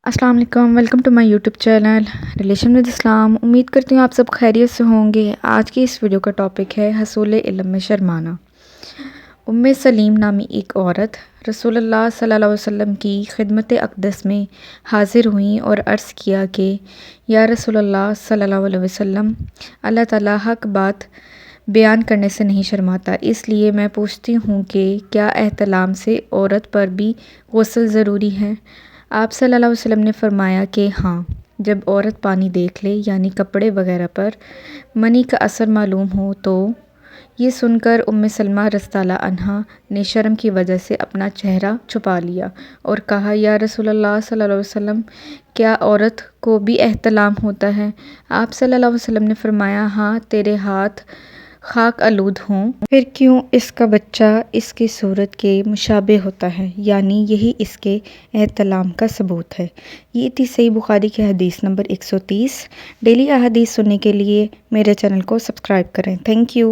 السلام علیکم، welcome to my YouTube channel relation with Islam. امید کرتی ہوں آپ سب خیریت سے ہوں گے۔ آج کی اس ویڈیو کا ٹاپک ہے حصول علم میں شرمانا۔ سلیم نامی ایک عورت رسول اللہ صلی اللہ علیہ وسلم کی خدمت اقدس میں حاضر ہوئیں اور عرض کیا کہ یا رسول اللہ صلی اللہ علیہ وسلم، اللہ تعالیٰ حق بات بیان کرنے سے نہیں شرماتا، اس لیے میں پوچھتی ہوں کہ کیا احتلام سے عورت پر بھی غسل ضروری ہے؟ آپ صلی اللہ علیہ وسلم نے فرمایا کہ ہاں، جب عورت پانی دیکھ لے یعنی کپڑے وغیرہ پر منی کا اثر معلوم ہو تو۔ یہ سن کر سلمہ رضی اللہ عنہا نے شرم کی وجہ سے اپنا چہرہ چھپا لیا اور کہا یا رسول اللہ صلی اللہ علیہ وسلم، کیا عورت کو بھی احتلام ہوتا ہے؟ آپ صلی اللہ علیہ وسلم نے فرمایا ہاں، تیرے ہاتھ خاک آلود ہوں پھر کیوں اس کا بچہ اس کی صورت کے مشابہ ہوتا ہے، یعنی یہی اس کے احتلام کا ثبوت ہے۔ یہ تھی صحیح بخاری کی حدیث نمبر 130۔ ڈیلی احادیث سننے کے لیے میرے چینل کو سبسکرائب کریں۔ Thank you.